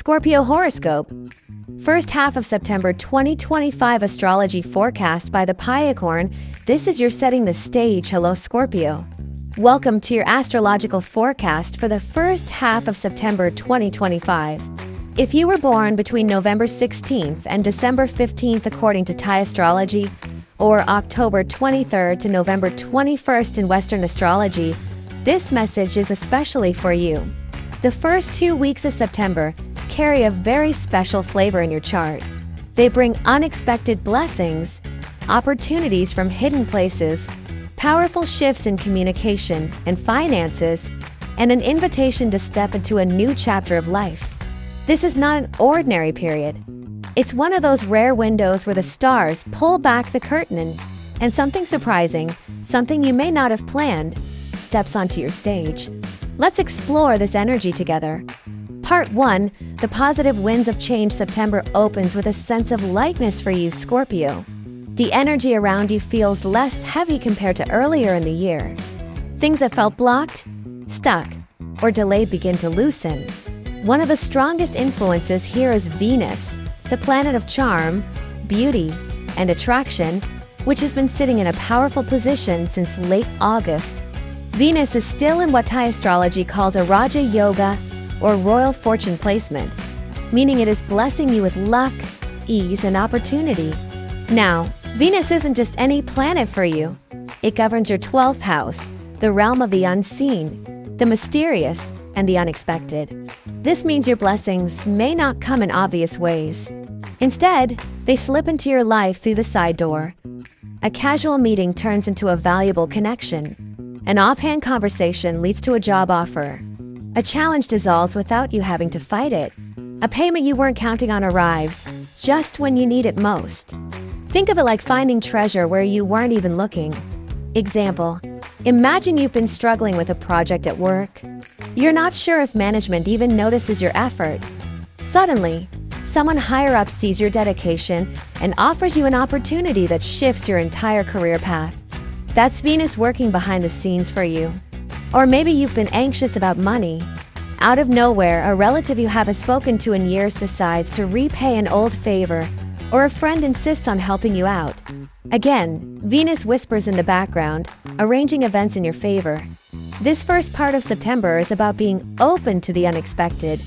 Scorpio Horoscope. First half of September 2025 Astrology forecast by the Thaiacorn. This is your setting the stage. Hello Scorpio. Welcome to your astrological forecast for the first half of September 2025. If you were born between November 16th and December 15th according to thaiastrology, or October 23rd to November 21st in Western astrology, this message is especially for you. The first 2 weeks of September carry a very special flavor in your chart. They bring unexpected blessings, opportunities from hidden places, powerful shifts in communication and finances, and an invitation to step into a new chapter of life. This is not an ordinary period. It's one of those rare windows where the stars pull back the curtain and something surprising, something you may not have planned, steps onto your stage. Let's explore this energy together. Part 1. The positive winds of change. September opens with a sense of lightness for you, Scorpio. The energy around you feels less heavy compared to earlier in the year. Things that felt blocked, stuck, or delayed begin to loosen. One of the strongest influences here is Venus, the planet of charm, beauty, and attraction, which has been sitting in a powerful position since late August. Venus is still in what Thai astrology calls a Raja Yoga, or royal fortune placement, meaning it is blessing you with luck, ease, and opportunity. Now, Venus isn't just any planet for you. It governs your 12th house, the realm of the unseen, the mysterious, and the unexpected. This means your blessings may not come in obvious ways. Instead, they slip into your life through the side door. A casual meeting turns into a valuable connection. An offhand conversation leads to a job offer. A challenge dissolves without you having to fight it. A payment you weren't counting on arrives just when you need it most. Think of it like finding treasure where you weren't even looking. Example: imagine you've been struggling with a project at work. You're not sure if management even notices your effort. Suddenly, someone higher up sees your dedication and offers you an opportunity that shifts your entire career path. That's Venus working behind the scenes for you. Or maybe you've been anxious about money. Out of nowhere, a relative you haven't spoken to in years decides to repay an old favor, or a friend insists on helping you out. Again, Venus whispers in the background, arranging events in your favor. This first part of September is about being open to the unexpected.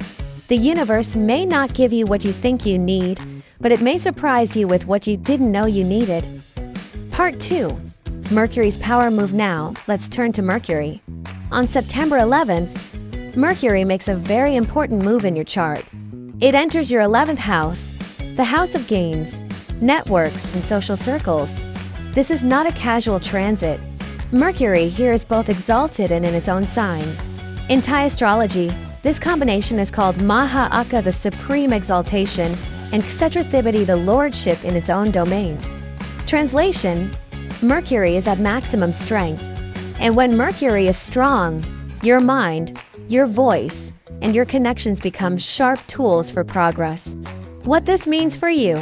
The universe may not give you what you think you need, but it may surprise you with what you didn't know you needed. Part 2. Mercury's power move. Now, let's turn to Mercury. On September 11th, Mercury makes a very important move in your chart. It enters your 11th house, the house of gains, networks, and social circles. This is not a casual transit. Mercury here is both exalted and in its own sign. In Thai astrology, this combination is called Maha Akka, the supreme exaltation, and Kshetrathibiti, the lordship in its own domain. Translation: Mercury is at maximum strength. And when Mercury is strong, your mind, your voice, and your connections become sharp tools for progress. What this means for you: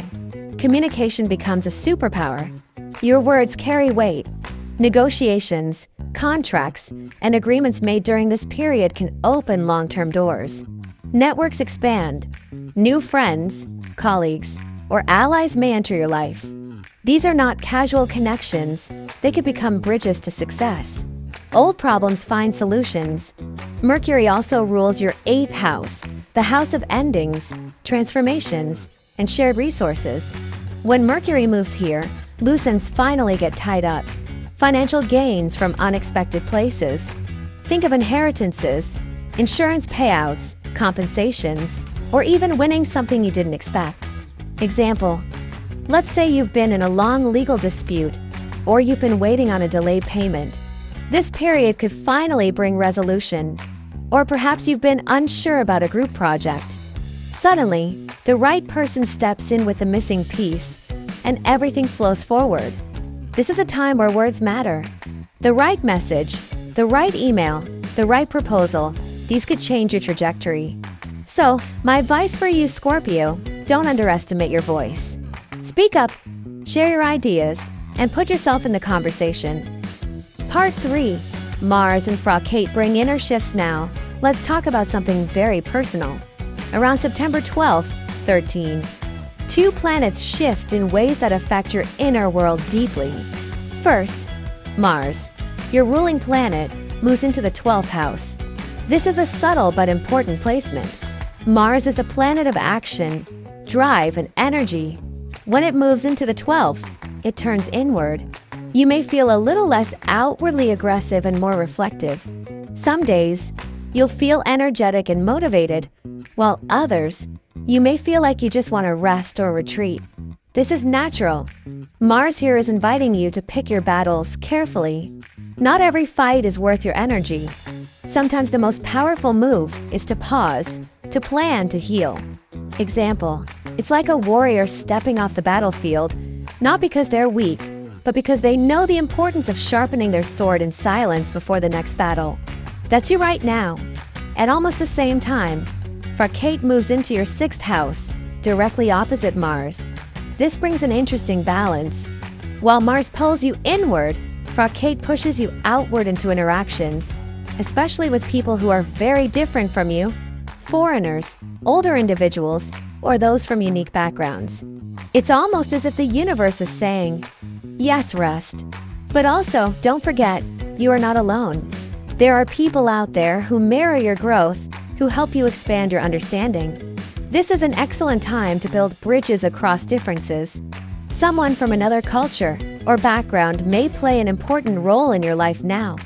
communication becomes a superpower. Your words carry weight. Negotiations, contracts, and agreements made during this period can open long-term doors. Networks expand. New friends, colleagues, or allies may enter your life. These are not casual connections. They could become bridges to success. Old problems find solutions. Mercury also rules your 8th house, the house of endings, transformations, and shared resources. When Mercury moves here, loose ends finally get tied up. Financial gains from unexpected places. Think of inheritances, insurance payouts, compensations, or even winning something you didn't expect. Example: let's say you've been in a long legal dispute, or you've been waiting on a delayed payment. This period could finally bring resolution. Or perhaps you've been unsure about a group project. Suddenly, the right person steps in with the missing piece, and everything flows forward. This is a time where words matter. The right message, the right email, the right proposal, these could change your trajectory. So, my advice for you, Scorpio: don't underestimate your voice. Speak up, share your ideas, and put yourself in the conversation. Part 3. Mars and Fracate bring inner shifts. Now, let's talk about something very personal. Around September 12th, 13, two planets shift in ways that affect your inner world deeply. First, Mars, your ruling planet, moves into the 12th house. This is a subtle but important placement. Mars is a planet of action, drive, and energy. When it moves into the 12th, it turns inward. You may feel a little less outwardly aggressive and more reflective. Some days, you'll feel energetic and motivated, while others, you may feel like you just want to rest or retreat. This is natural. Mars here is inviting you to pick your battles carefully. Not every fight is worth your energy. Sometimes the most powerful move is to pause, to plan, to heal. Example, it's like a warrior stepping off the battlefield, not because they're weak, but because they know the importance of sharpening their sword in silence before the next battle. That's you right now. At almost the same time, Pharakate moves into your 6th house, directly opposite Mars. This brings an interesting balance. While Mars pulls you inward, Pharakate pushes you outward into interactions, especially with people who are very different from you, foreigners, older individuals, or those from unique backgrounds. It's almost as if the universe is saying, yes, rest. But also, don't forget, you are not alone. There are people out there who mirror your growth, who help you expand your understanding. This is an excellent time to build bridges across differences. Someone from another culture or background may play an important role in your life now.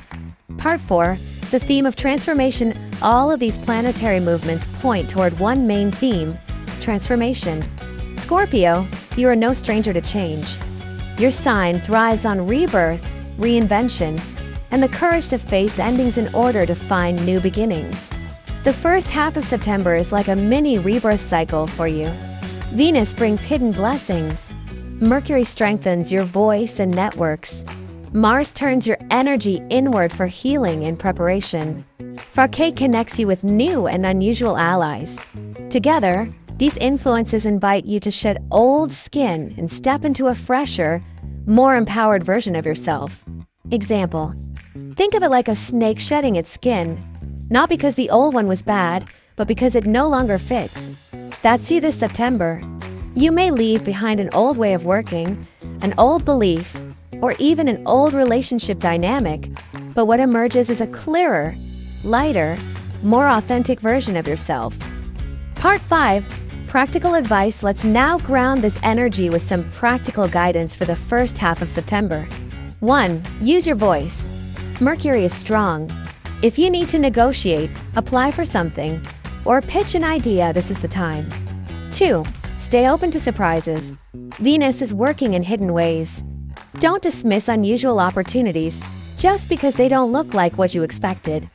Part 4, the theme of transformation. All of these planetary movements point toward one main theme: transformation. Scorpio, you are no stranger to change. Your sign thrives on rebirth, reinvention, and the courage to face endings in order to find new beginnings. The first half of September is like a mini rebirth cycle for you. Venus brings hidden blessings. Mercury strengthens your voice and networks. Mars turns your energy inward for healing and preparation. Pharakate connects you with new and unusual allies. Together, these influences invite you to shed old skin and step into a fresher, more empowered version of yourself. Example, think of it like a snake shedding its skin, not because the old one was bad, but because it no longer fits. That's you this September. You may leave behind an old way of working, an old belief, or even an old relationship dynamic, but what emerges is a clearer, lighter, more authentic version of yourself. Part 5, practical advice. Let's now ground this energy with some practical guidance for the first half of September. 1. Use your voice. Mercury is strong. If you need to negotiate, apply for something, or pitch an idea, this is the time. 2. Stay open to surprises. Venus is working in hidden ways. Don't dismiss unusual opportunities just because they don't look like what you expected.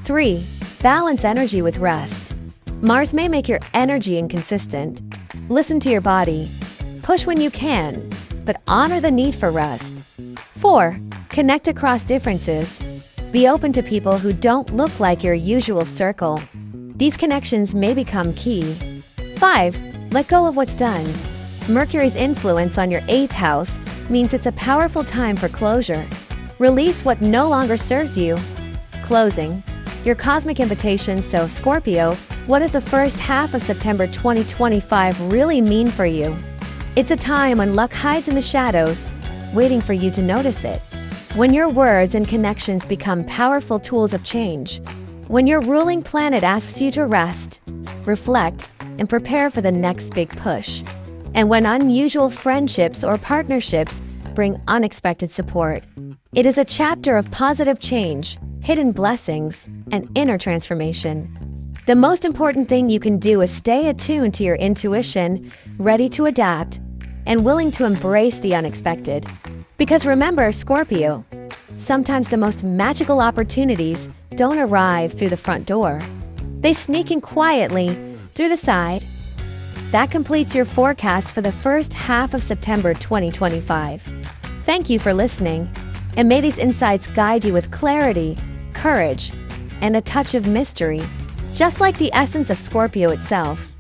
3. Balance energy with rest. Mars may make your energy inconsistent. Listen to your body. Push when you can, but honor the need for rest. 4. Connect across differences. Be open to people who don't look like your usual circle. These connections may become key. 5. Let go of what's done. Mercury's influence on your 8th house means it's a powerful time for closure. Release what no longer serves you. Closing, your cosmic invitation. So, Scorpio, what does the first half of September 2025 really mean for you? It's a time when luck hides in the shadows, waiting for you to notice it. When your words and connections become powerful tools of change. When your ruling planet asks you to rest, reflect, and prepare for the next big push. And when unusual friendships or partnerships bring unexpected support. It is a chapter of positive change, hidden blessings, and inner transformation. The most important thing you can do is stay attuned to your intuition, ready to adapt, and willing to embrace the unexpected. Because remember, Scorpio, sometimes the most magical opportunities don't arrive through the front door. They sneak in quietly through the side. That completes your forecast for the first half of September 2025. Thank you for listening, and may these insights guide you with clarity, courage, and a touch of mystery, just like the essence of Scorpio itself.